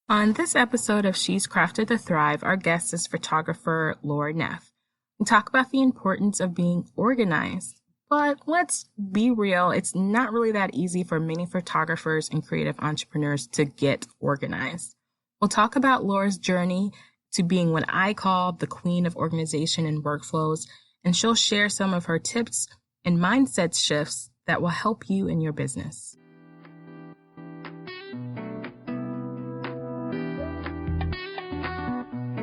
On this episode of She's Crafted to Thrive, our guest is photographer Laura Neff. We talk about the importance of being organized, but let's be real, it's not really that easy for many photographers and creative entrepreneurs to get organized. We'll talk about Laura's journey to being what I call the queen of organization and workflows, and she'll share some of her tips and mindset shifts that will help you in your business.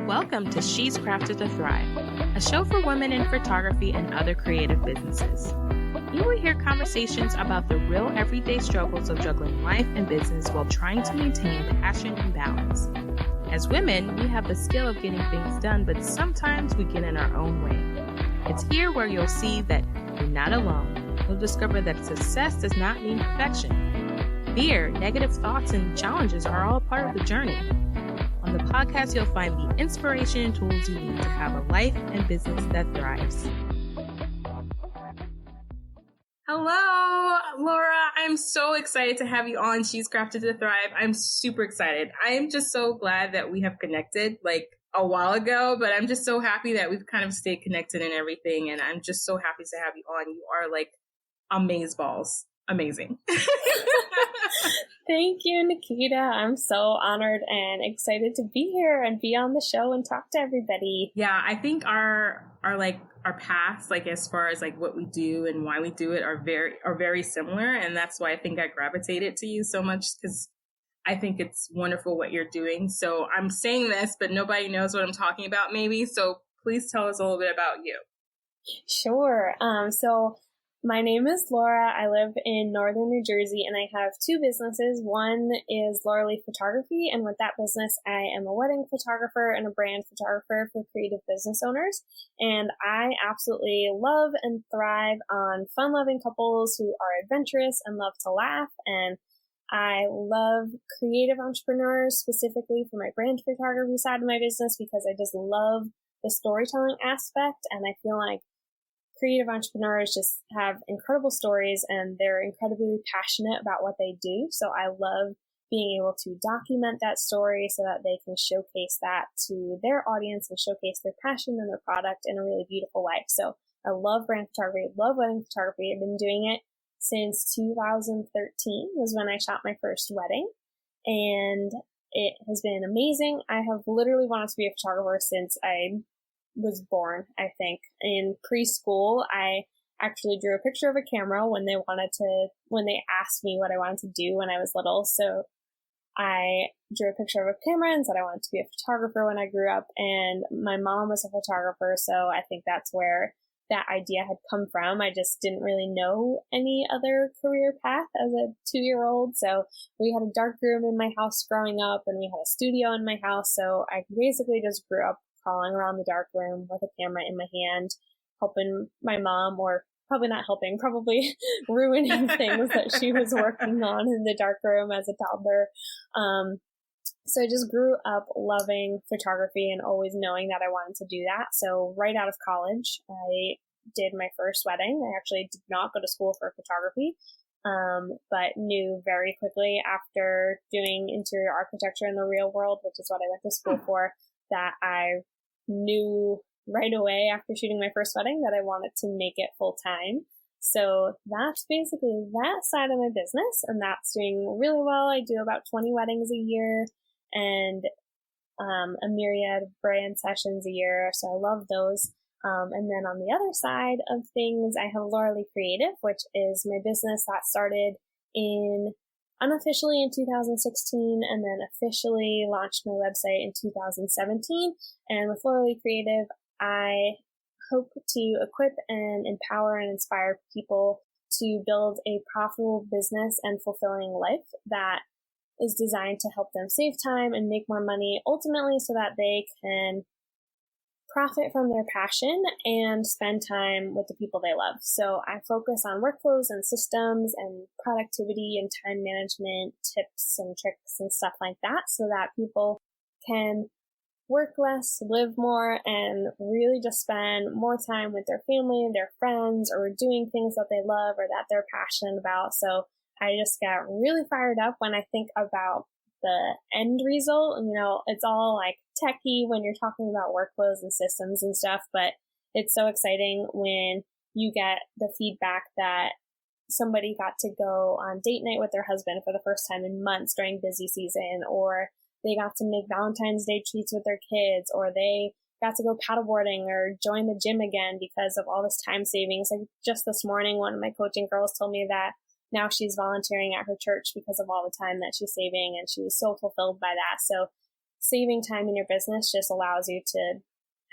Welcome to She's Crafted to Thrive, a show for women in photography and other creative businesses. You will hear conversations about the real everyday struggles of juggling life and business while trying to maintain passion and balance. As women, we have the skill of getting things done, but sometimes we get in our own way. It's here where you'll see that you're not alone. You'll discover that success does not mean perfection. Fear, negative thoughts, and challenges are all part of the journey. On the podcast, you'll find the inspiration and tools you need to have a life and business that thrives. Hello, Laura. I'm so excited to have you on She's Crafted to Thrive. I'm super excited. I am just so glad that we have connected like a while ago, but I'm just so happy that we've kind of stayed connected and everything. And I'm just so happy to have you on. You are like amazeballs. Amazing. Thank you, Nikita. I'm so honored and excited to be here and be on the show and talk to everybody. Yeah, I think our paths, like as far as like what we do and why we do it, are very similar, and that's why I think I gravitated to you so much, because I think it's wonderful what you're doing. So I'm saying this, but nobody knows what I'm talking about, maybe. So please tell us a little bit about you. Sure. So my name is Laura. I live in northern New Jersey, and I have two businesses. One is Laura Neff Photography, and with that business, I am a wedding photographer and a brand photographer for creative business owners. And I absolutely love and thrive on fun-loving couples who are adventurous and love to laugh. And I love creative entrepreneurs, specifically for my brand photography side of my business, because I just love the storytelling aspect, and I feel like creative entrepreneurs just have incredible stories and they're incredibly passionate about what they do. So I love being able to document that story so that they can showcase that to their audience and showcase their passion and their product in a really beautiful way. So I love brand photography, love wedding photography. I've been doing it since 2013 was when I shot my first wedding, and it has been amazing. I have literally wanted to be a photographer since I was born, I think. In preschool, I actually drew a picture of a camera when they asked me what I wanted to do when I was little. So I drew a picture of a camera and said I wanted to be a photographer when I grew up, and my mom was a photographer, so I think that's where that idea had come from. I just didn't really know any other career path as a 2-year-old. So we had a dark room in my house growing up, and we had a studio in my house. So I basically just grew up crawling around the dark room with a camera in my hand, helping my mom, or probably not helping, probably ruining things that she was working on in the dark room as a toddler. So I just grew up loving photography and always knowing that I wanted to do that. So right out of college, I did my first wedding. I actually did not go to school for photography, but knew very quickly after doing interior architecture in the real world, which is what I went to school for, that I knew right away after shooting my first wedding that I wanted to make it full time. So that's basically that side of my business, and that's doing really well. I do about 20 weddings a year and a myriad of brand sessions a year, so I love those. And then on the other side of things, I have Laura Neff Creative, which is my business that started unofficially in 2016, and then officially launched my website in 2017. And with Laura Neff Creative, I hope to equip and empower and inspire people to build a profitable business and fulfilling life that is designed to help them save time and make more money, ultimately so that they can profit from their passion and spend time with the people they love. So I focus on workflows and systems and productivity and time management tips and tricks and stuff like that, so that people can work less, live more, and really just spend more time with their family, their friends, or doing things that they love or that they're passionate about. So I just got really fired up when I think about the end result. And, it's all like techie when you're talking about workflows and systems and stuff, but it's so exciting when you get the feedback that somebody got to go on date night with their husband for the first time in months during busy season, or they got to make Valentine's Day treats with their kids, or they got to go paddleboarding or join the gym again because of all this time savings. Like just this morning, one of my coaching girls told me that now she's volunteering at her church because of all the time that she's saving, and she was so fulfilled by that. So saving time in your business just allows you to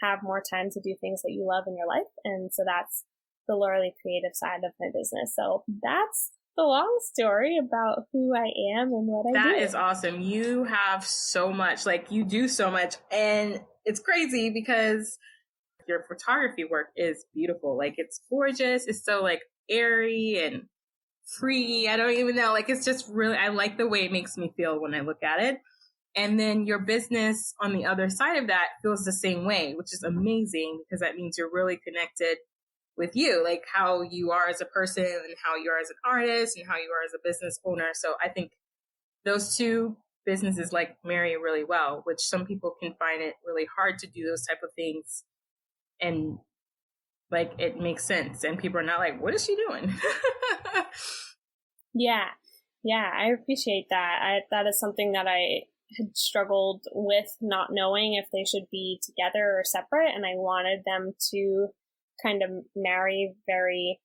have more time to do things that you love in your life. And so that's the Laura creative side of my business. So that's the long story about who I am and what I do. That is awesome. You have so much, like you do so much, and it's crazy because your photography work is beautiful. Like it's gorgeous. It's so like airy and free. I don't even know. Like it's just really, I like the way it makes me feel when I look at it. And then your business on the other side of that feels the same way, which is amazing because that means you're really connected with you, like how you are as a person and how you are as an artist and how you are as a business owner. So I think those two businesses like marry really well, which some people can find it really hard to do those type of things. And like, it makes sense. And people are not like, what is she doing? Yeah, I appreciate that. That is something that I had struggled with, not knowing if they should be together or separate. And I wanted them to kind of marry very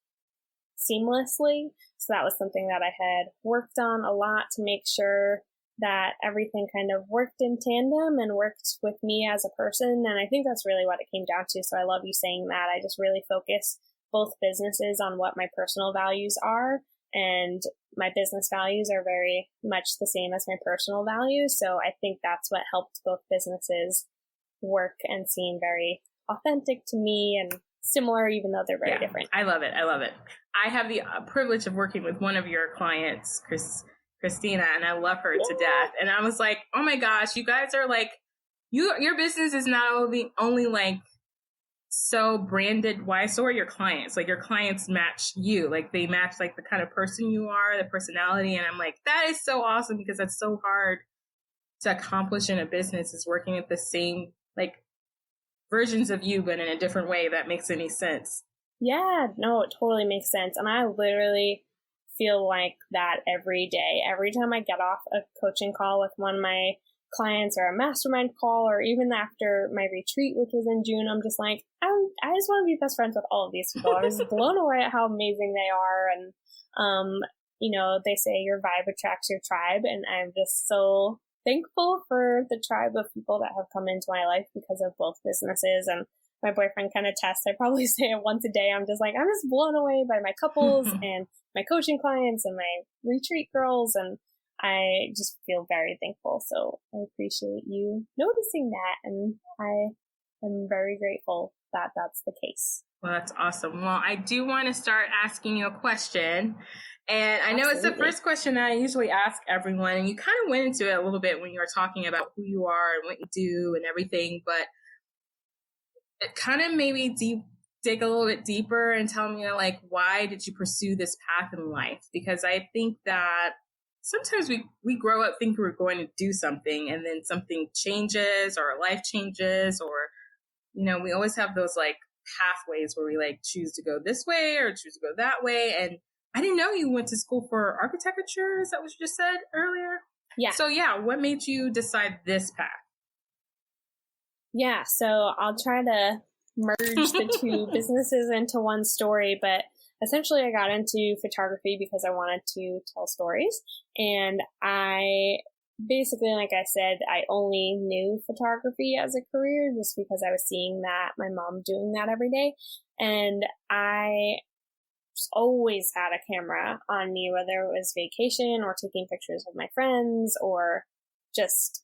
seamlessly. So that was something that I had worked on a lot to make sure that everything kind of worked in tandem and worked with me as a person. And I think that's really what it came down to. So I love you saying that. I just really focus both businesses on what my personal values are. And my business values are very much the same as my personal values. So I think that's what helped both businesses work and seem very authentic to me and similar, even though they're very different. I love it. I have the privilege of working with one of your clients, Christina, and I love her to death. And I was like, oh my gosh, you guys are like, your business is not only like so branded. Why? So are your clients. Like your clients match you. Like they match like the kind of person you are, the personality. And I'm like, that is so awesome because that's so hard to accomplish in a business, is working with the same like versions of you, but in a different way that makes any sense. Yeah, no, it totally makes sense. And I literally feel like that every day. Every time I get off a coaching call with one of my clients or a mastermind call, or even after my retreat, which was in June, I'm just like, I just want to be best friends with all of these people. I was blown away at how amazing they are. And, they say your vibe attracts your tribe. And I'm just so thankful for the tribe of people that have come into my life because of both businesses. And my boyfriend kind of tests. I probably say it once a day. I'm just like, I'm just blown away by my couples and my coaching clients and my retreat girls. And I just feel very thankful. So I appreciate you noticing that. And I am very grateful that that's the case. Well, that's awesome. Well, I do want to start asking you a question. And I know It's the first question that I usually ask everyone. And you kind of went into it a little bit when you were talking about who you are and what you do and everything. But it kind of maybe dig a little bit deeper and tell me, like, why did you pursue this path in life? Because I think that sometimes we grow up thinking we're going to do something, and then something changes or our life changes, or, we always have those like pathways where we like choose to go this way or choose to go that way. And I didn't know you went to school for architecture. Is that what you just said earlier? Yeah. So what made you decide this path? Yeah, so I'll try to merge the two businesses into one story, but essentially I got into photography because I wanted to tell stories. And I basically, like I said, I only knew photography as a career just because I was seeing that, my mom doing that every day. And I just always had a camera on me, whether it was vacation or taking pictures of my friends or just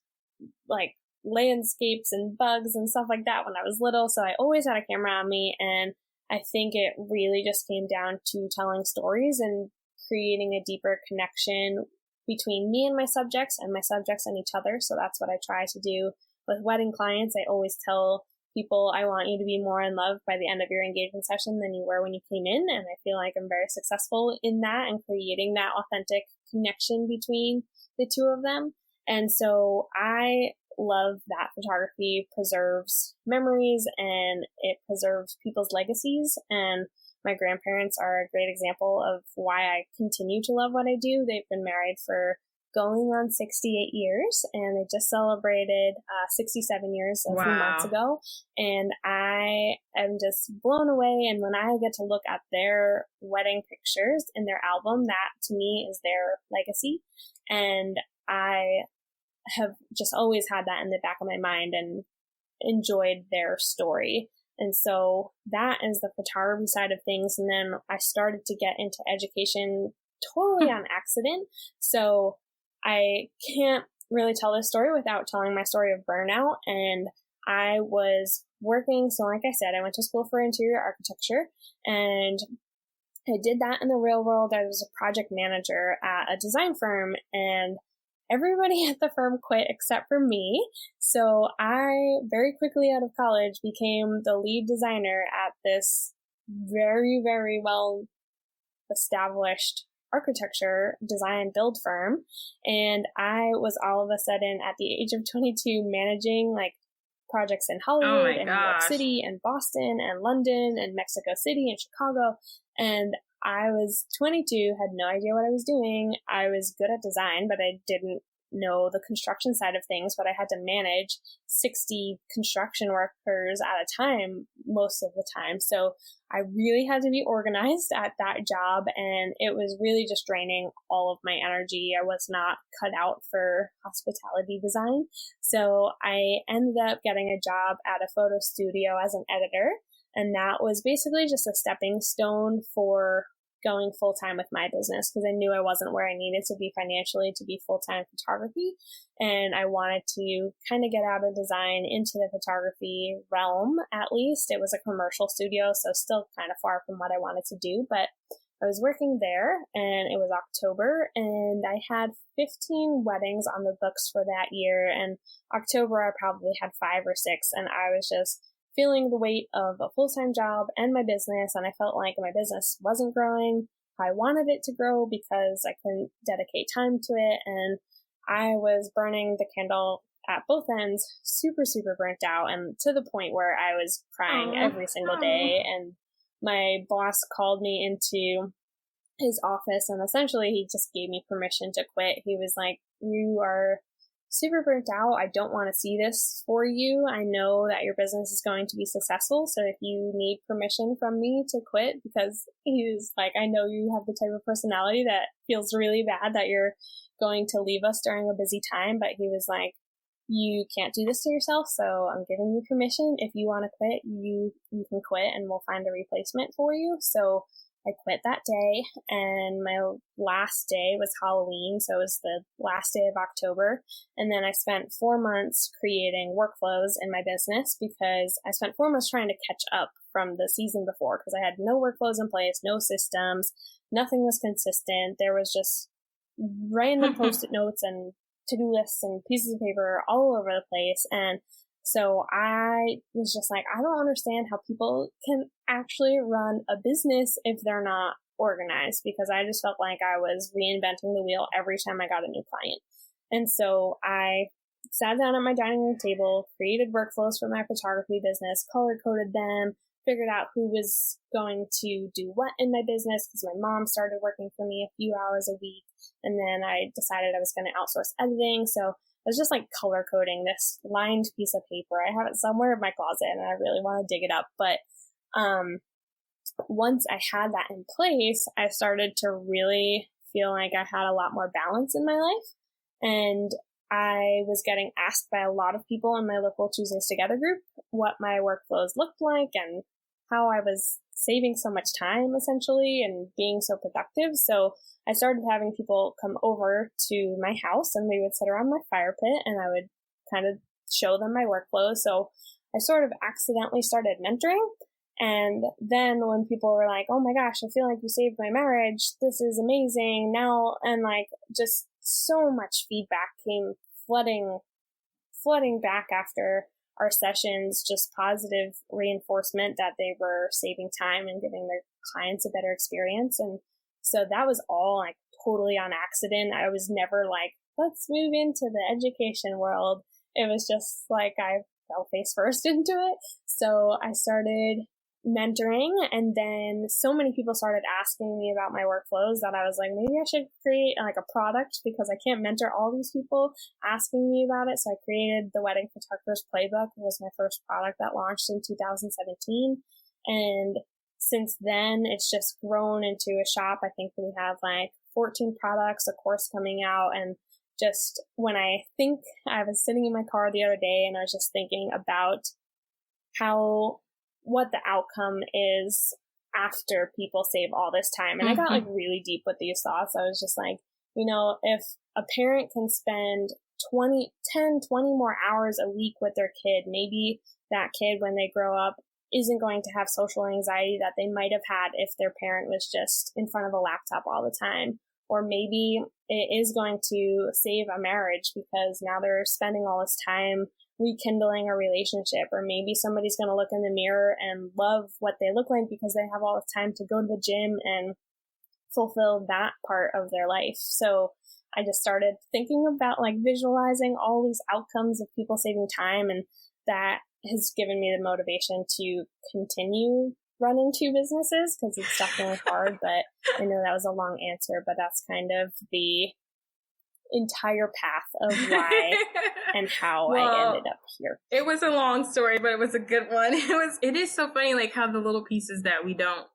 like landscapes and bugs and stuff like that when I was little. So I always had a camera on me. And I think it really just came down to telling stories and creating a deeper connection between me and my subjects and each other. So that's what I try to do with wedding clients. I always tell people, I want you to be more in love by the end of your engagement session than you were when you came in. And I feel like I'm very successful in that and creating that authentic connection between the two of them. And so I love that photography preserves memories and it preserves people's legacies. And my grandparents are a great example of why I continue to love what I do. They've been married for going on 68 years, and they just celebrated 67 years a few months ago. And I am just blown away. And when I get to look at their wedding pictures in their album, that to me is their legacy. And I have just always had that in the back of my mind and enjoyed their story. And so that is the photography side of things. And then I started to get into education totally on accident. So I can't really tell this story without telling my story of burnout. And I was working. So like I said, I went to school for interior architecture, and I did that in the real world. I was a project manager at a design firm, and everybody at the firm quit except for me. So I very quickly out of college became the lead designer at this very, very well established architecture design build firm. And I was all of a sudden at the age of 22 managing like projects in Hollywood and New York City and Boston and London and Mexico City and Chicago. And I was 22, had no idea what I was doing. I was good at design, but I didn't know the construction side of things, but I had to manage 60 construction workers at a time most of the time. So I really had to be organized at that job, and it was really just draining all of my energy. I was not cut out for hospitality design. So I ended up getting a job at a photo studio as an editor, and that was basically just a stepping stone for going full-time with my business, because I knew I wasn't where I needed to be financially to be full-time photography. And I wanted to kind of get out of design into the photography realm, at least. It was a commercial studio, so still kind of far from what I wanted to do, but I was working there, and it was October, and I had 15 weddings on the books for that year. And October, I probably had 5 or 6, and I was just feeling the weight of a full-time job and my business, and I felt like my business wasn't growing. I wanted it to grow because I couldn't dedicate time to it, and I was burning the candle at both ends, super, super burnt out, and to the point where I was crying every single day. And my boss called me into his office, and essentially he just gave me permission to quit. He was like, "You are super burnt out. I don't want to see this for you. I know that your business is going to be successful. So if you need permission from me to quit," because he's like, "I know you have the type of personality that feels really bad that you're going to leave us during a busy time." But he was like, "You can't do this to yourself. So I'm giving you permission. If you want to quit, you can quit, and we'll find a replacement for you." So I quit that day, and my last day was Halloween, so it was the last day of October. And then I spent 4 months creating workflows in my business, because I spent 4 months trying to catch up from the season before, because I had no workflows in place, no systems, nothing was consistent. There was just random post-it notes and to-do lists and pieces of paper all over the place. And so I was just like, I don't understand how people can actually run a business if they're not organized, because I just felt like I was reinventing the wheel every time I got a new client. And so I sat down at my dining room table, created workflows for my photography business, color-coded them, figured out who was going to do what in my business, because my mom started working for me a few hours a week. And then I decided I was going to outsource editing. So I was just like color coding this lined piece of paper. I have it somewhere in my closet, and I really want to dig it up. But once I had that in place, I started to really feel like I had a lot more balance in my life. And I was getting asked by a lot of people in my local Tuesdays Together group what my workflows looked like and how I was saving so much time, essentially, and being so productive. So I started having people come over to my house, and we would sit around my fire pit, and I would kind of show them my workflows. So I sort of accidentally started mentoring. And then when people were like, "Oh my gosh, I feel like you saved my marriage. This is amazing now." And like just so much feedback came flooding back after our sessions, just positive reinforcement that they were saving time and giving their clients a better experience. And so that was all like totally on accident. I was never like, let's move into the education world. It was just like I fell face first into it. So I started mentoring, and then so many people started asking me about my workflows that I was like, maybe I should create like a product, because I can't mentor all these people asking me about it. So I created the Wedding Photographer's Playbook. It was my first product that launched in 2017. And since then, it's just grown into a shop. I think we have like 14 products, a course coming out. And just when I was sitting in my car the other day and I was just thinking about what the outcome is after people save all this time. And I got like really deep with these thoughts. I was just like, if a parent can spend 10, 20 more hours a week with their kid, maybe that kid, when they grow up, isn't going to have social anxiety that they might have had if their parent was just in front of a laptop all the time. Or maybe it is going to save a marriage because now they're spending all this time rekindling a relationship. Or maybe somebody's going to look in the mirror and love what they look like because they have all this time to go to the gym and fulfill that part of their life. So I just started thinking about like visualizing all these outcomes of people saving time, and that has given me the motivation to continue running two businesses, because it's definitely hard. But I know that was a long answer, but that's kind of the entire path of why and how I ended up here. It was a long story, but it was a good one. It is so funny, like how the little pieces that we don't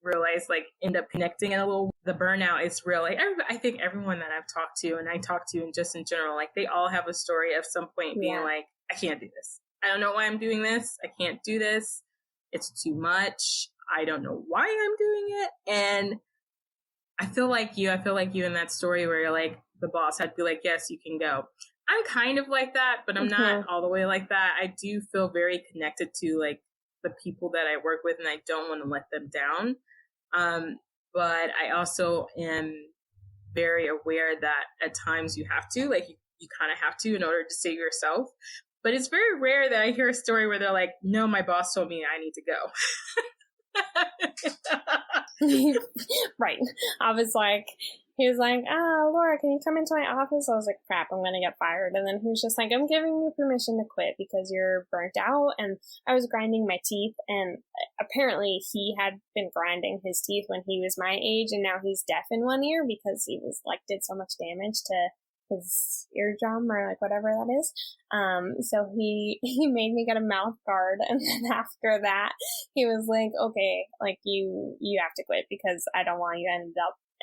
realize like end up connecting in a little. The burnout is real. Like I think everyone that I've talked to, and I talk to and just in general, like they all have a story of some point being like, I can't do this. I don't know why I'm doing this. I can't do this. It's too much. I don't know why I'm doing it. And I feel like you in that story where you're like, the boss had to be like, yes, you can go. I'm kind of like that, but I'm not all the way like that. I do feel very connected to like the people that I work with, and I don't want to let them down. But I also am very aware that at times you have to, like you kind of have to in order to save yourself. But it's very rare that I hear a story where they're like, no, my boss told me I need to go. Right. He was like, Laura, can you come into my office? I was like, crap, I'm going to get fired. And then he was just like, I'm giving you permission to quit because you're burnt out. And I was grinding my teeth. And apparently he had been grinding his teeth when he was my age. And now he's deaf in one ear because he was like, did so much damage to his eardrum or like whatever that is. So he made me get a mouth guard. And then after that, he was like, okay, like you have to quit because I don't want you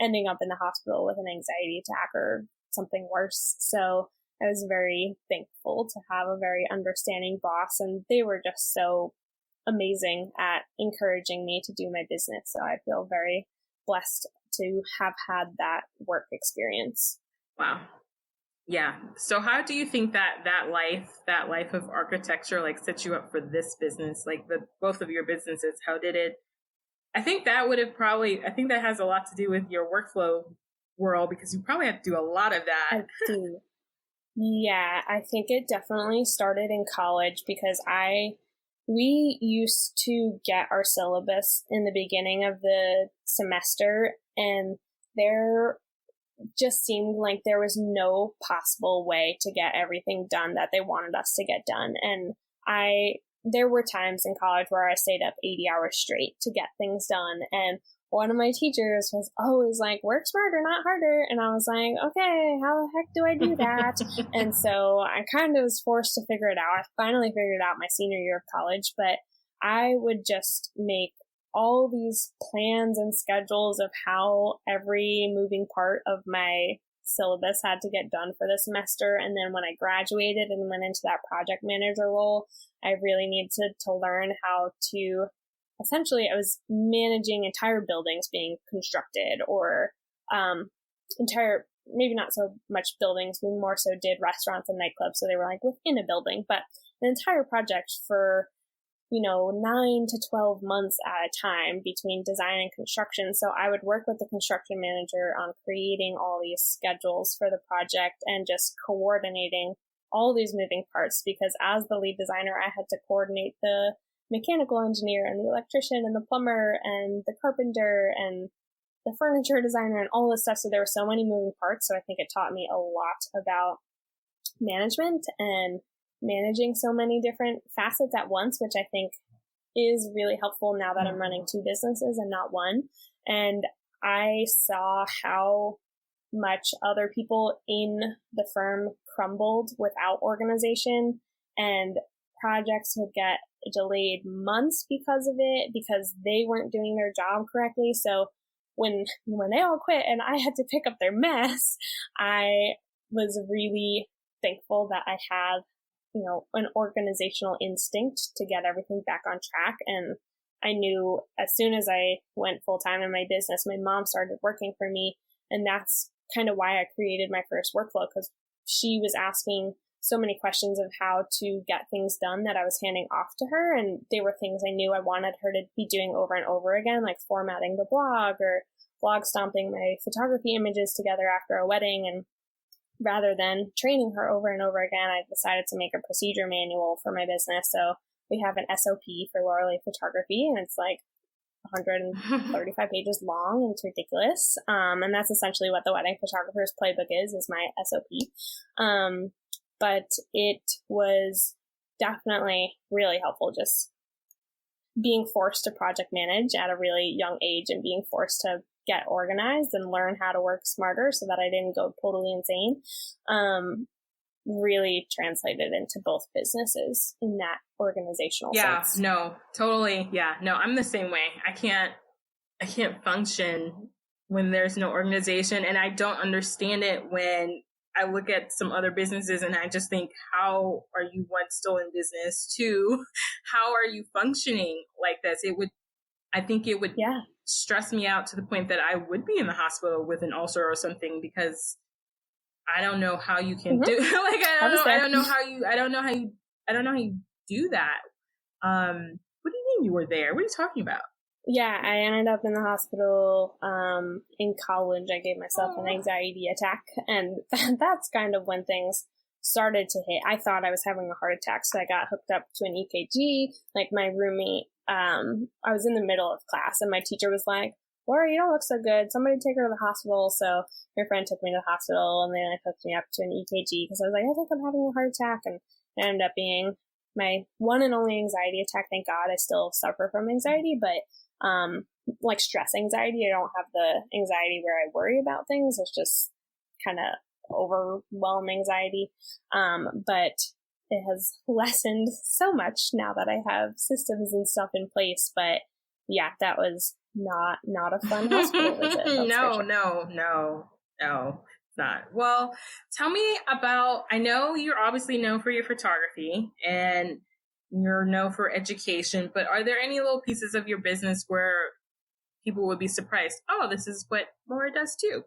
ending up in the hospital with an anxiety attack or something worse. So I was very thankful to have a very understanding boss, and they were just so amazing at encouraging me to do my business. So I feel very blessed to have had that work experience. Wow. Yeah. So how do you think that life of architecture like set you up for this business, like both of your businesses? How did it? I think that has a lot to do with your workflow world, because you probably have to do a lot of that. I do. Yeah, I think it definitely started in college because we used to get our syllabus in the beginning of the semester, and there just seemed like there was no possible way to get everything done that they wanted us to get done. And there were times in college where I stayed up 80 hours straight to get things done. And one of my teachers was always like, work smarter, not harder. And I was like, okay, how the heck do I do that? And so I kind of was forced to figure it out. I finally figured it out my senior year of college, but I would just make all these plans and schedules of how every moving part of my syllabus had to get done for the semester. And then when I graduated and went into that project manager role, I really needed to learn how to, essentially I was managing entire buildings being constructed, or maybe not so much buildings, we more so did restaurants and nightclubs. So they were like within a building, but an entire project for 9 to 12 months at a time between design and construction. So I would work with the construction manager on creating all these schedules for the project and just coordinating all these moving parts, because as the lead designer, I had to coordinate the mechanical engineer and the electrician and the plumber and the carpenter and the furniture designer and all this stuff. So there were so many moving parts. So I think it taught me a lot about management and managing so many different facets at once, which I think is really helpful now that I'm running two businesses and not one. And I saw how much other people in the firm crumbled without organization, and projects would get delayed months because of it, because they weren't doing their job correctly. So when they all quit and I had to pick up their mess, I was really thankful that I had, an organizational instinct to get everything back on track. And I knew as soon as I went full time in my business, my mom started working for me. And that's kind of why I created my first workflow, because she was asking so many questions of how to get things done that I was handing off to her. And they were things I knew I wanted her to be doing over and over again, like formatting the blog or blog stomping my photography images together after a wedding. And rather than training her over and over again, I decided to make a procedure manual for my business. So we have an SOP for Laura Neff Photography, and it's like 135 pages long, and it's ridiculous. And that's essentially what the wedding photographer's playbook is my SOP. But it was definitely really helpful just being forced to project manage at a really young age and being forced to get organized and learn how to work smarter so that I didn't go totally insane. Really translated into both businesses in that organizational sense. Yeah, no, totally. Yeah, no, I'm the same way. I can't function when there's no organization, and I don't understand it when I look at some other businesses and I just think, how are you, one, still in business? Two, how are you functioning like this? I think it would stress me out to the point that I would be in the hospital with an ulcer or something, because I don't know how you can do I don't know how you do that. What do you mean you were there? What are you talking about? Yeah, I ended up in the hospital in college. I gave myself an anxiety attack, and that's kind of when things started to hit. I thought I was having a heart attack, so I got hooked up to an EKG. Like my roommate, I was in the middle of class, and my teacher was like, "Laura, you don't look so good. Somebody take her to the hospital." So my friend took me to the hospital, and then hooked me up to an EKG because I was like, "I think I'm having a heart attack," and it ended up being my one and only anxiety attack. Thank God I still suffer from anxiety, but like stress anxiety, I don't have the anxiety where I worry about things. It's just kind of overwhelm anxiety. But it has lessened so much now that I have systems and stuff in place. But yeah, that was not a fun hospital visit. No, it's not. Well, tell me about, I know you're obviously known for your photography and you're known for education, but are there any little pieces of your business where people would be surprised? Oh, this is what Laura does too.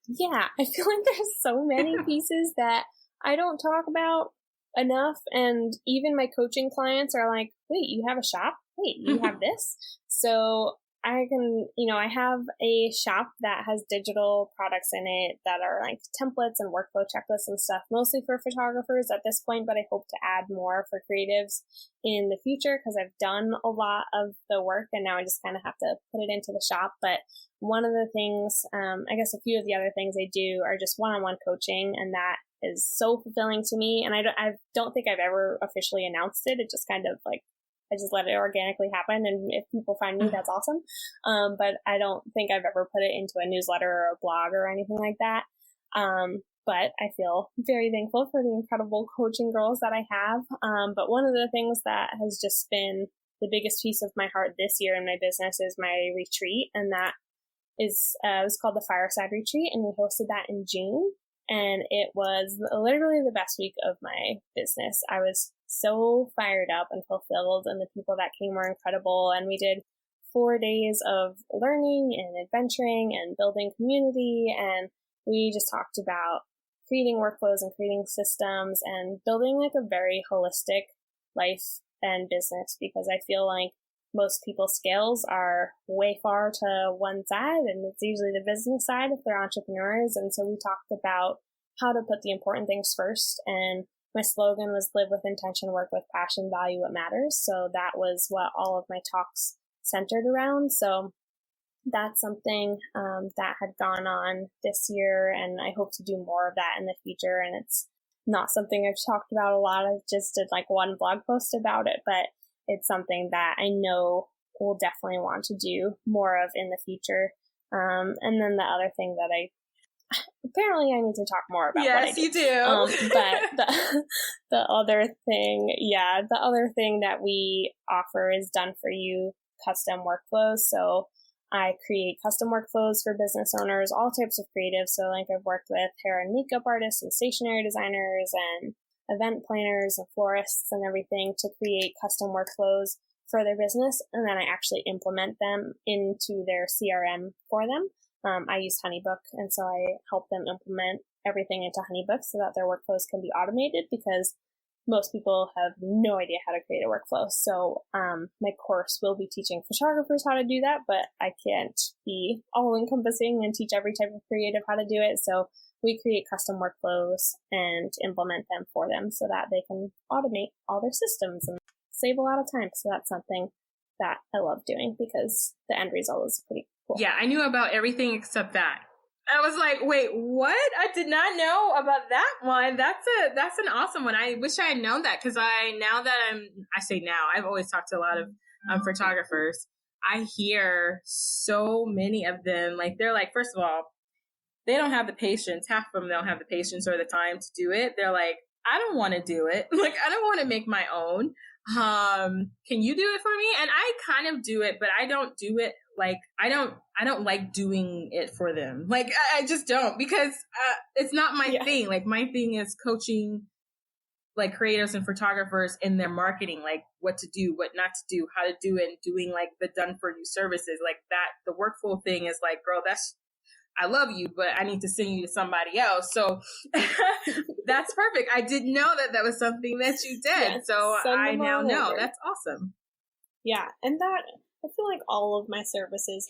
Yeah, I feel like there's so many pieces that I don't talk about enough. And even my coaching clients are like, wait, you have a shop? Wait, you have this? So I can, I have a shop that has digital products in it that are like templates and workflow checklists and stuff, mostly for photographers at this point, but I hope to add more for creatives in the future because I've done a lot of the work and now I just kind of have to put it into the shop. But one of the things, I guess a few of the other things I do are just one-on-one coaching, and that is so fulfilling to me. And I don't think I've ever officially announced it. It just kind of like, I just let it organically happen. And if people find me, that's awesome. But I don't think I've ever put it into a newsletter or a blog or anything like that. But I feel very thankful for the incredible coaching girls that I have. But one of the things that has just been the biggest piece of my heart this year in my business is my retreat. And that is, it was called the Fireside Retreat. And we hosted that in June. And it was literally the best week of my business. I was so fired up and fulfilled, and the people that came were incredible. And we did 4 days of learning and adventuring and building community. And we just talked about creating workflows and creating systems and building like a very holistic life and business, because I feel like most people's scales are way far to one side, and it's usually the business side if they're entrepreneurs. And so we talked about how to put the important things first. And my slogan was live with intention, work with passion, value what matters. So that was what all of my talks centered around. So that's something that had gone on this year, and I hope to do more of that in the future. And it's not something I've talked about a lot. I've just did like one blog post about it, but it's something that I know we'll definitely want to do more of in the future. And then the other thing that apparently I need to talk more about. Yes, you do. But the other thing that we offer is done for you custom workflows. So I create custom workflows for business owners, all types of creatives. So like I've worked with hair and makeup artists and stationery designers and event planners and florists and everything to create custom workflows for their business. And then I actually implement them into their CRM for them. I use HoneyBook, and so I help them implement everything into HoneyBook so that their workflows can be automated, because most people have no idea how to create a workflow. So my course will be teaching photographers how to do that, but I can't be all-encompassing and teach every type of creative how to do it. So we create custom workflows and implement them for them so that they can automate all their systems and save a lot of time. So that's something that I love doing because the end result is pretty cool. Yeah, I knew about everything except that. I was like, wait, what? I did not know about that one. That's an awesome one. I wish I had known that, because I've always talked to a lot of photographers. I hear so many of them, like, they're like, first of all, they don't have the patience. Half of them don't have the patience or the time to do it. They're like, I don't want to do it. Like, I don't want to make my own. Can you do it for me? And I kind of do it, but I don't do it. Like, I don't like doing it for them. Like, I just don't, because, it's not my thing. Like, my thing is coaching, like, creators and photographers in their marketing, like what to do, what not to do, how to do it, and doing like the done for you services like that. The workflow thing is like, girl, I love you, but I need to send you to somebody else. So that's perfect. I didn't know that was something that you did. Yes, so I now know. over. That's awesome. Yeah. And that, I feel like all of my services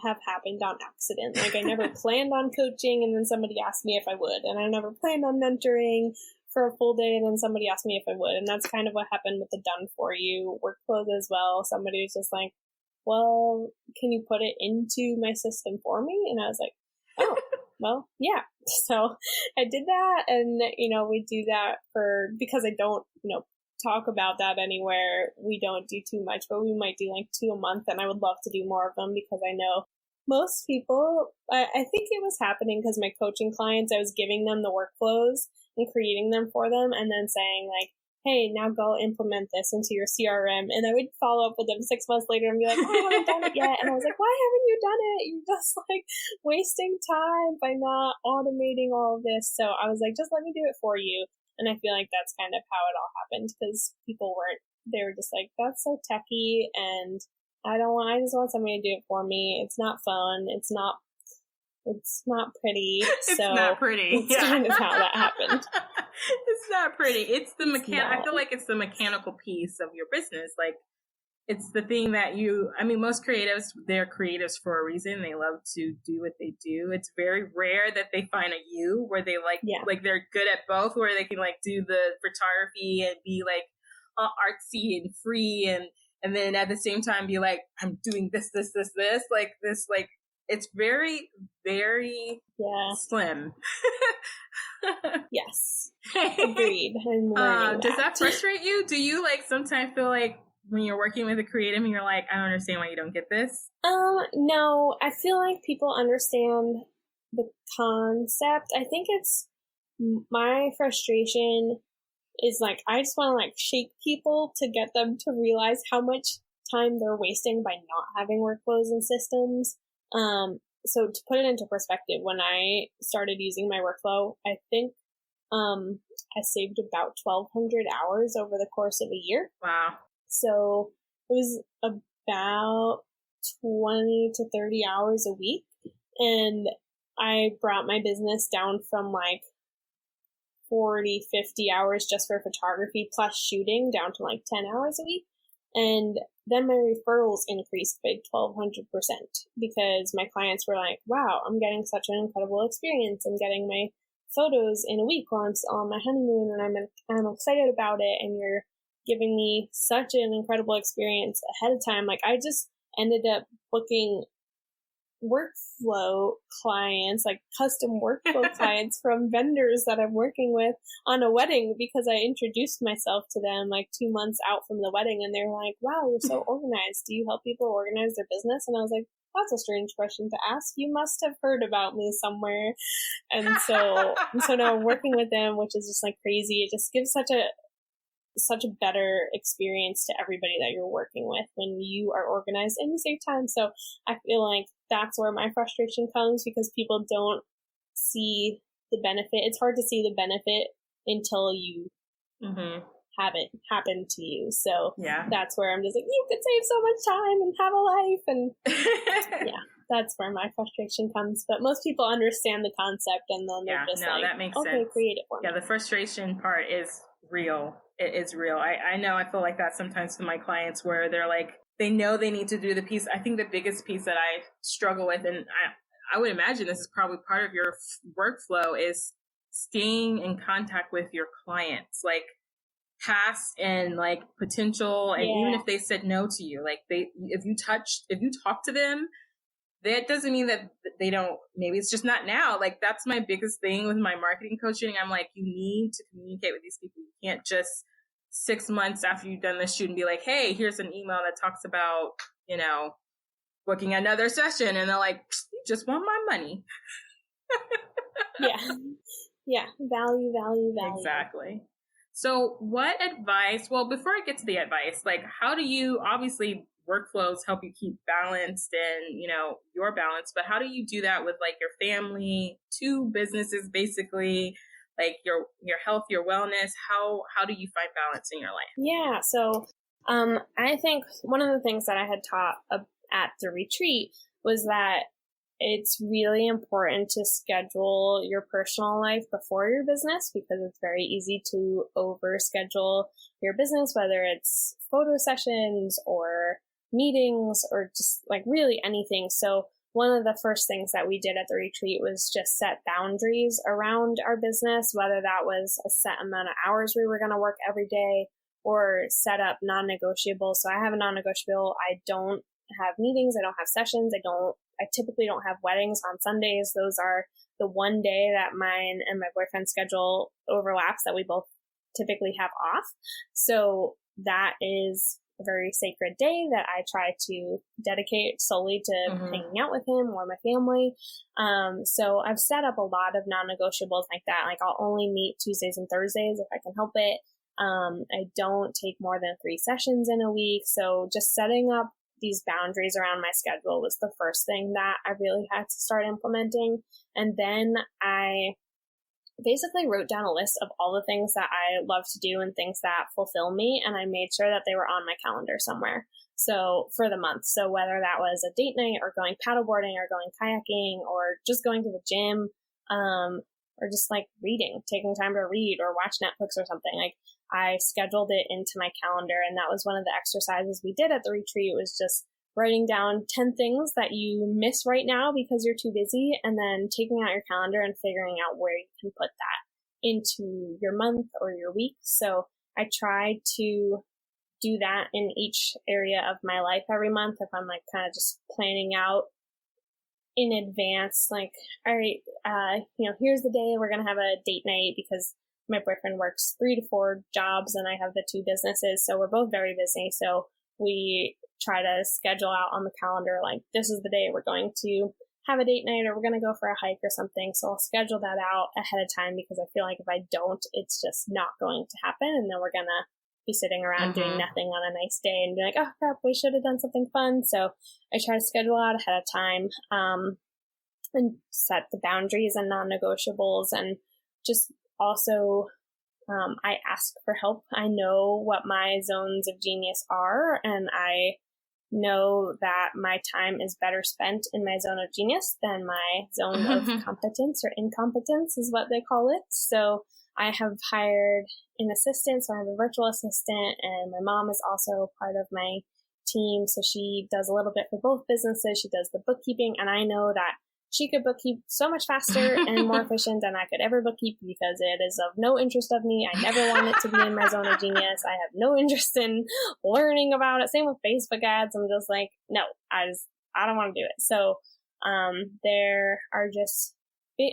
have happened on accident. Like, I never planned on coaching, and then somebody asked me if I would. And I never planned on mentoring for a full day, and then somebody asked me if I would. And that's kind of what happened with the done for you workflows as well. Somebody was just like, well, can you put it into my system for me? And I was like, oh, well, yeah. So I did that, and, we do that because I don't, talk about that anywhere. We don't do too much, but we might do like 2 a month, and I would love to do more of them, because I know most people, I think it was happening because my coaching clients, I was giving them the workflows and creating them for them, and then saying like, hey, now go implement this into your CRM. And I would follow up with them 6 months later and be like, oh, I haven't done it yet. And I was like, why haven't you done it? You're just like wasting time by not automating all of this. So I was like, just let me do it for you. And I feel like that's kind of how it all happened, because they were just like, that's so techy, and I just want somebody to do it for me. It's not fun. It's not pretty. It's not pretty. It's kind of how that happened. It's not pretty. It's the I feel like it's the mechanical piece of your business. Like, it's the thing that most creatives, they're creatives for a reason. They love to do what they do. It's very rare that they find a you where they like they're good at both, where they can like do the photography and be like all artsy and free, and then at the same time be like, I'm doing this, like this, like, it's very, very slim. Yes. Agreed. I'm learning does that frustrate you? Do you like sometimes feel like when you're working with a creative and you're like, I don't understand why you don't get this? No, I feel like people understand the concept. I think it's my frustration is like, I just want to like shake people to get them to realize how much time they're wasting by not having workflows and systems. So to put it into perspective, when I started using my workflow, I think I saved about 1,200 hours over the course of a year. Wow. So it was about 20 to 30 hours a week. And I brought my business down from like 40, 50 hours just for photography plus shooting down to like 10 hours a week. And then my referrals increased by 1,200% because my clients were like, wow, I'm getting such an incredible experience. I'm getting my photos in a week while I'm still on my honeymoon, and I'm excited about it. And you're giving me such an incredible experience ahead of time. Like, I just ended up booking workflow clients, like custom workflow clients from vendors that I'm working with on a wedding, because I introduced myself to them like 2 months out from the wedding, and they're like, wow, you're so organized. Do you help people organize their business? And I was like, that's a strange question to ask. You must have heard about me somewhere. And so now I'm working with them, which is just like crazy. It just gives such a better experience to everybody that you're working with when you are organized and you save time. So I feel like that's where my frustration comes, because people don't see the benefit. It's hard to see the benefit until you have it happen to you. So that's where I'm just like, you could save so much time and have a life. And yeah, that's where my frustration comes. But most people understand the concept, and then they're just like, that makes sense. Create it for me. Yeah, the frustration part is real. It is real. I know I feel like that sometimes to my clients, where they're like, they know they need to do the piece. I think the biggest piece that I struggle with, and I would imagine this is probably part of your workflow, is staying in contact with your clients, like past and like potential. And even if they said no to you, like if you talk to them, that doesn't mean that they don't, maybe it's just not now. Like that's my biggest thing with my marketing coaching. I'm like, you need to communicate with these people. You can't just 6 months after you've done this shoot and be like, hey, here's an email that talks about, booking another session. And they're like, you just want my money. Yeah. Value. Exactly. So what advice, well, before I get to the advice, like how do you, obviously workflows help you keep balanced and, your balance, but how do you do that with like your family, 2 businesses, basically, like your health, your wellness? How do you find balance in your life? Yeah. So, I think one of the things that I had taught at the retreat was that it's really important to schedule your personal life before your business, because it's very easy to overschedule your business, whether it's photo sessions or meetings or just like really anything. So one of the first things that we did at the retreat was just set boundaries around our business, whether that was a set amount of hours we were going to work every day or set up non-negotiables. So I have a non-negotiable. I don't have meetings. I don't have sessions. I typically don't have weddings on Sundays. Those are the one day that mine and my boyfriend's schedule overlaps that we both typically have off. So that is a very sacred day that I try to dedicate solely to hanging out with him or my family. So I've set up a lot of non-negotiables like that. Like I'll only meet Tuesdays and Thursdays if I can help it. I don't take more than 3 sessions in a week. So just setting up these boundaries around my schedule was the first thing that I really had to start implementing. And then I basically wrote down a list of all the things that I love to do and things that fulfill me. And I made sure that they were on my calendar somewhere. So for the month. So whether that was a date night or going paddleboarding or going kayaking or just going to the gym, or just like reading, taking time to read or watch Netflix or something, like I scheduled it into my calendar. And that was one of the exercises we did at the retreat, was just writing down 10 things that you miss right now because you're too busy, and then taking out your calendar and figuring out where you can put that into your month or your week. So I try to do that in each area of my life every month. If I'm like kind of just planning out in advance, like, all right, here's the day we're going to have a date night, because my boyfriend works 3 to 4 jobs and I have the 2 businesses. So we're both very busy. So we try to schedule out on the calendar, like, this is the day we're going to have a date night or we're going to go for a hike or something. So I'll schedule that out ahead of time, because I feel like if I don't, it's just not going to happen. And then we're going to be sitting around doing nothing on a nice day and be like, oh crap, we should have done something fun. So I try to schedule out ahead of time, and set the boundaries and non-negotiables, and just also, I ask for help. I know what my zones of genius are, and I know that my time is better spent in my zone of genius than my zone of competence, or incompetence is what they call it. So I have hired an assistant, so I have a virtual assistant, and my mom is also part of my team. So she does a little bit for both businesses. She does the bookkeeping, and I know that she could bookkeep so much faster and more efficient than I could ever bookkeep, because it is of no interest of me. I never want it to be in my zone of genius. I have no interest in learning about it. Same with Facebook ads. I'm just like, no, I don't want to do it. So There are just,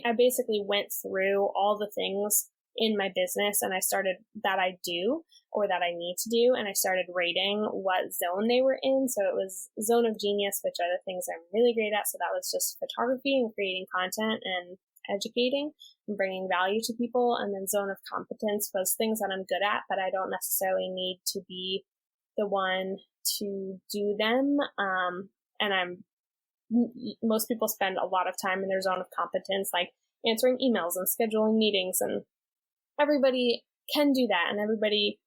I basically went through all the things in my business and I started that I do or that I need to do. And I started rating what zone they were in. So it was zone of genius, which are the things I'm really great at. So that was just photography and creating content and educating and bringing value to people. And then zone of competence was things that I'm good at, but I don't necessarily need to be the one to do them. And most people spend a lot of time in their zone of competence, like answering emails and scheduling meetings, and everybody can do that. And everybody,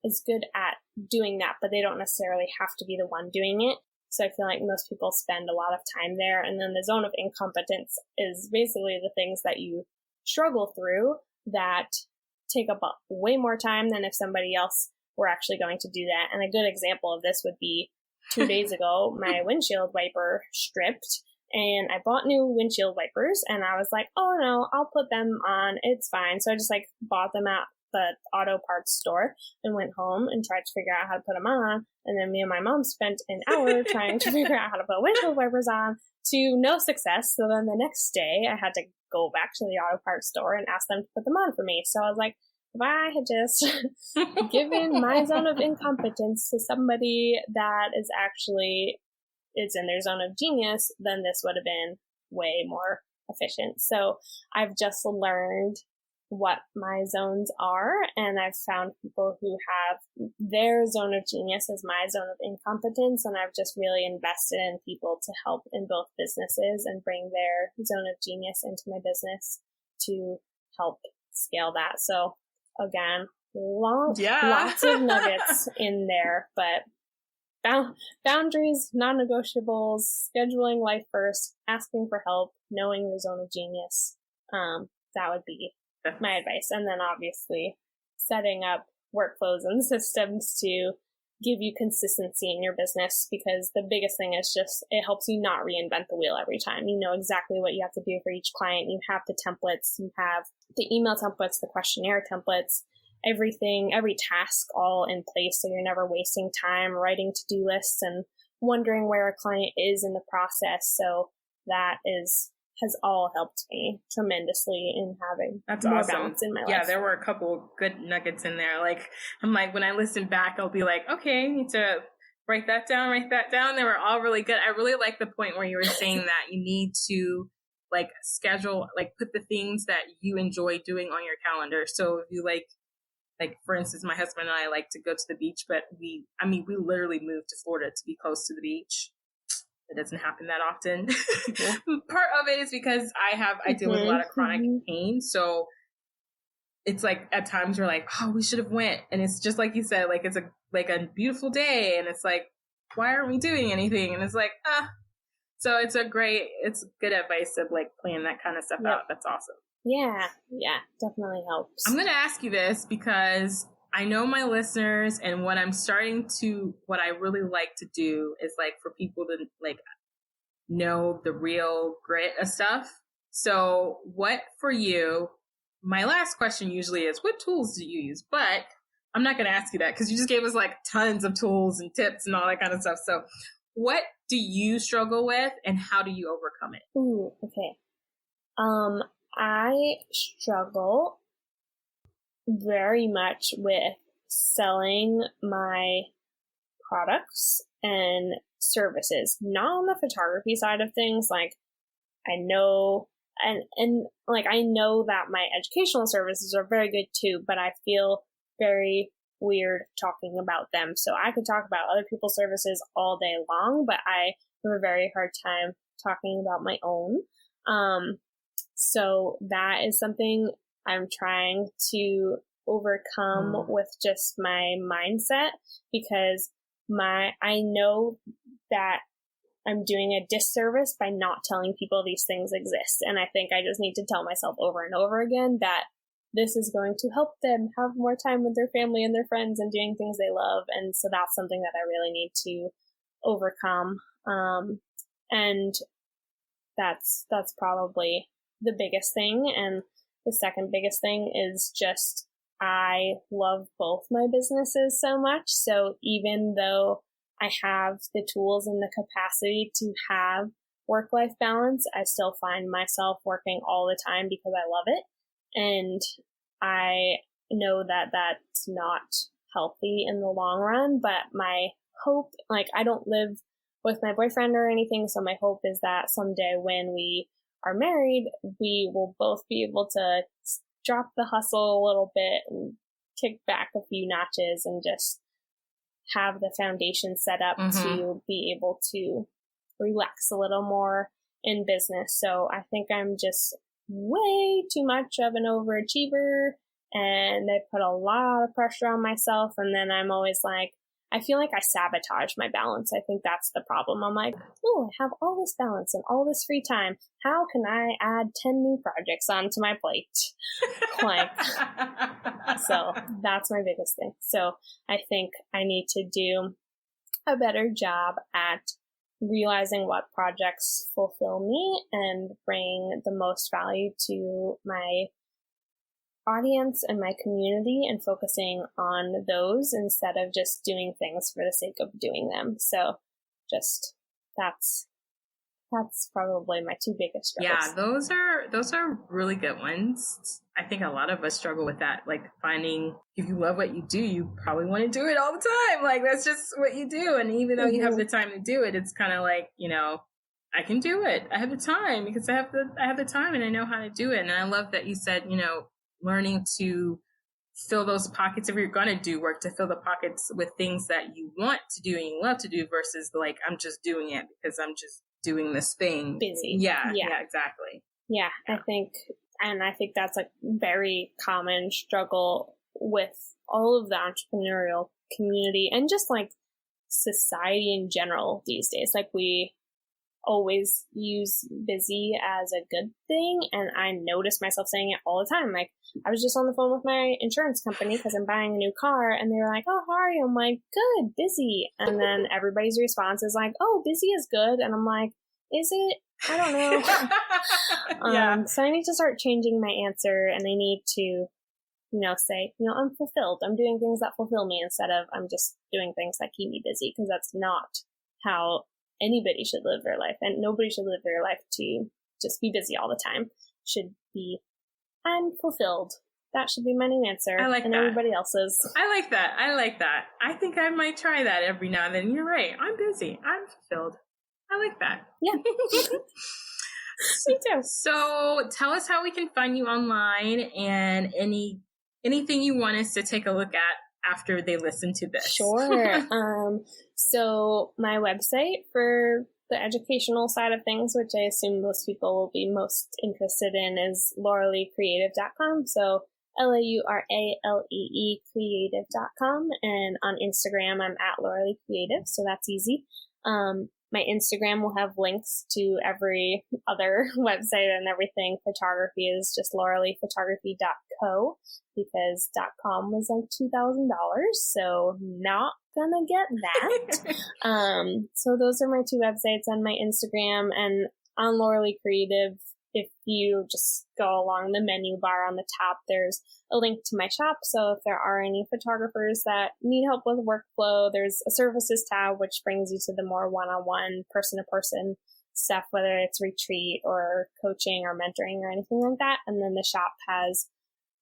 is good at doing that, but they don't necessarily have to be the one doing it. So I feel like most people spend a lot of time there. And then the zone of incompetence is basically the things that you struggle through that take up way more time than if somebody else were actually going to do that. And a good example of this would be 2 days ago, my windshield wiper stripped and I bought new windshield wipers and I was like, oh no, I'll put them on. It's fine. So I just bought them at the auto parts store and went home and tried to figure out how to put them on. And then me and my mom spent an hour trying to figure out how to put windshield wipers on to no success. So then the next day I had to go back to the auto parts store and ask them to put them on for me. So I was like, if I had just given my zone of incompetence to somebody that is in their zone of genius, then this would have been way more efficient. So I've just learned what my zones are, and I've found people who have their zone of genius as my zone of incompetence, and I've just really invested in people to help in both businesses and bring their zone of genius into my business to help scale that. So again, lots of nuggets in there, but boundaries, non-negotiables, scheduling life first, asking for help, knowing your zone of genius. That would be my advice. And then obviously setting up workflows and systems to give you consistency in your business, because the biggest thing is just it helps you not reinvent the wheel every time. You know exactly what you have to do for each client. You have the templates, you have the email templates, the questionnaire templates, everything, every task all in place. So you're never wasting time writing to-do lists and wondering where a client is in the process. So that has all helped me tremendously in having more balance in my life. Yeah, there were a couple good nuggets in there. I'm like, when I listen back, I'll be like, okay, I need to write that down. They were all really good. I really like the point where you were saying that you need to schedule, put the things that you enjoy doing on your calendar. So if you for instance, my husband and I like to go to the beach, but we literally moved to Florida to be close to the beach. It doesn't happen that often. Yeah. Part of it is because I deal with a lot of chronic pain. So it's at times we're like, oh, we should have went. And it's just like you said, it's a beautiful day. And it's why aren't we doing anything? And it's so it's good advice to plan that kind of stuff out. That's awesome. Yeah, definitely helps. I'm going to ask you this because I know my listeners, and what I really like to do is for people to know the real grit of stuff. So what for you, my last question usually is, what tools do you use? But I'm not going to ask you that because you just gave us tons of tools and tips and all that kind of stuff. So what do you struggle with and how do you overcome it? Ooh, okay. I struggle very much with selling my products and services, not on the photography side of things. I know, and I know that my educational services are very good too, but I feel very weird talking about them. So I could talk about other people's services all day long, but I have a very hard time talking about my own. So that is something I'm trying to overcome with just my mindset, because I know that I'm doing a disservice by not telling people these things exist. And I think I just need to tell myself over and over again that this is going to help them have more time with their family and their friends and doing things they love. And so that's something that I really need to overcome. And that's probably the biggest thing. And the second biggest thing is just I love both my businesses so much. So even though I have the tools and the capacity to have work-life balance, I still find myself working all the time because I love it. And I know that that's not healthy in the long run, but my hope, like, I don't live with my boyfriend or anything, so my hope is that someday when we are married, we will both be able to drop the hustle a little bit and kick back a few notches and just have the foundation set up to be able to relax a little more in business. So I think I'm just way too much of an overachiever, and I put a lot of pressure on myself. And then I'm always like, I feel like I sabotage my balance. I think that's the problem. I'm like, oh, I have all this balance and all this free time. How can I add 10 new projects onto my plate? Like, so that's my biggest thing. So I think I need to do a better job at realizing what projects fulfill me and bring the most value to my audience and my community, and focusing on those instead of just doing things for the sake of doing them. So just that's probably my two biggest struggles. Yeah, those are really good ones. I think a lot of us struggle with that, like finding, if you love what you do, you probably want to do it all the time. Like, that's just what you do. And even though you have the time to do it, it's kind of like, you know, I can do it. I have the time because I have the time and I know how to do it. And I love that you said, you know, learning to fill those pockets, if you're going to do work, to fill the pockets with things that you want to do and you love to do, versus like, I'm just doing it because I'm just doing this thing. Busy. Yeah, exactly. Yeah, I think that's a very common struggle with all of the entrepreneurial community and just like society in general these days. Like, we always use busy as a good thing, and I notice myself saying it all the time. Like, I was just on the phone with my insurance company because I'm buying a new car, and they were like, oh, how are you? I'm like, good, busy. And then everybody's response is like, oh, busy is good. And I'm like, is it? I don't know. So I need to start changing my answer, and I need to, you know, say, you know, I'm fulfilled. I'm doing things that fulfill me instead of I'm just doing things that keep me busy, because that's not how anybody should live their life, and nobody should live their life to just be busy all the time. Should be, I'm fulfilled. That should be my new answer. I like and that. Everybody else's. I like that. I think I might try that every now and then. You're right. I'm busy. I'm fulfilled. I like that. Yeah. Me too. So tell us how we can find you online, and anything you want us to take a look at after they listen to this. Sure. So my website for the educational side of things, which I assume most people will be most interested in, is lauraleecreative.com. So LAURALEE creative.com. And on Instagram, I'm at lauraleecreative. So that's easy. My Instagram will have links to every other website and everything. Photography is just lauraleephotography.co, because .com was like $2,000, so not gonna get that. So those are my two websites and my Instagram. And on Laura Lee Creative, if you just go along the menu bar on the top, there's a link to my shop. So if there are any photographers that need help with workflow, there's a services tab, which brings you to the more one-on-one, person-to-person stuff, whether it's retreat or coaching or mentoring or anything like that. And then the shop has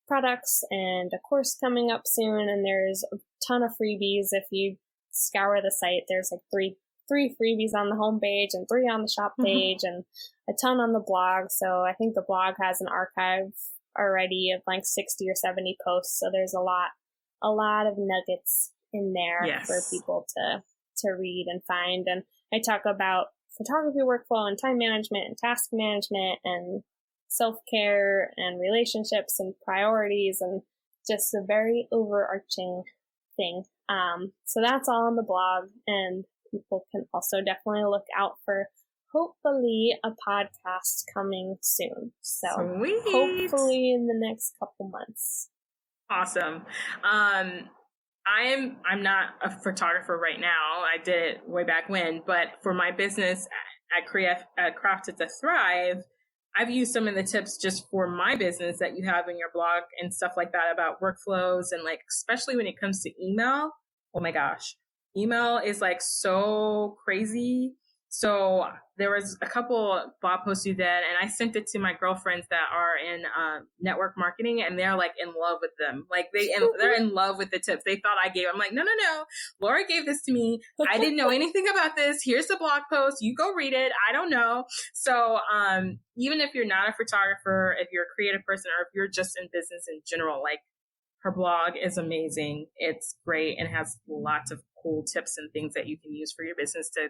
products and a course coming up soon. And there's a ton of freebies. If you scour the site, there's like three freebies on the homepage and 3 on the shop page, and a ton on the blog. So I think the blog has an archive already of like 60 or 70 posts. So there's a lot of nuggets in there for people to read and find. And I talk about photography workflow and time management and task management and self-care and relationships and priorities, and just a very overarching thing. So that's all on the blog, and people can also definitely look out for hopefully a podcast coming soon. So Sweet. Hopefully in the next couple months. Awesome. I'm not a photographer right now. I did it way back when, but for my business at Crafted to Thrive, I've used some of the tips just for my business that you have in your blog and stuff like that about workflows, and like, especially when it comes to email. Oh my gosh. Email is like so crazy. So there was a couple blog posts you did, and I sent it to my girlfriends that are in network marketing, and they're like in love with them. Like they're in love with the tips. They thought I gave. I'm like, no. Laura gave this to me. I didn't know anything about this. Here's the blog post. You go read it. I don't know. So even if you're not a photographer, if you're a creative person, or if you're just in business in general, like her blog is amazing. It's great and has lots of cool tips and things that you can use for your business to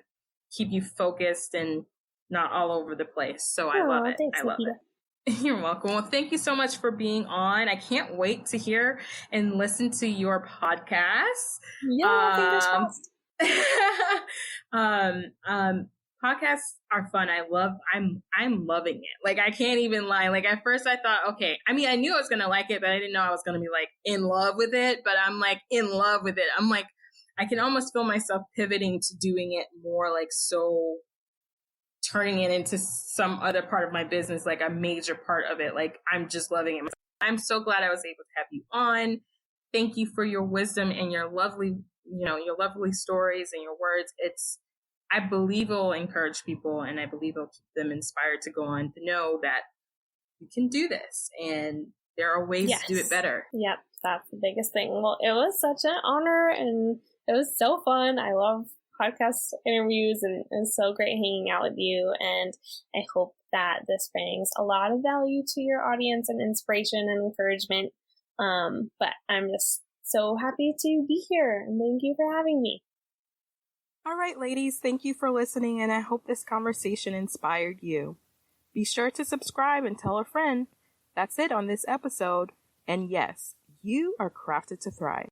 keep you focused and not all over the place. So I love it. Thanks, I love it. You're welcome. Well, thank you so much for being on. I can't wait to hear and listen to your podcast. Yeah, fingers crossed. Podcasts are fun. I'm loving it. Like, I can't even lie. Like, at first I thought, okay, I mean, I knew I was going to like it, but I didn't know I was going to be like in love with it, but I'm like in love with it. I'm like, I can almost feel myself pivoting to doing it more, like, so turning it into some other part of my business, like a major part of it. Like, I'm just loving it. I'm so glad I was able to have you on. Thank you for your wisdom and your lovely stories and your words. I believe it'll encourage people, and I believe it'll keep them inspired to go on to know that you can do this and there are ways to do it better. Yep, that's the biggest thing. Well, it was such an honor and it was so fun. I love podcast interviews and it's so great hanging out with you. And I hope that this brings a lot of value to your audience and inspiration and encouragement. But I'm just so happy to be here and thank you for having me. All right, ladies, thank you for listening, and I hope this conversation inspired you. Be sure to subscribe and tell a friend. That's it on this episode. And yes, you are crafted to thrive.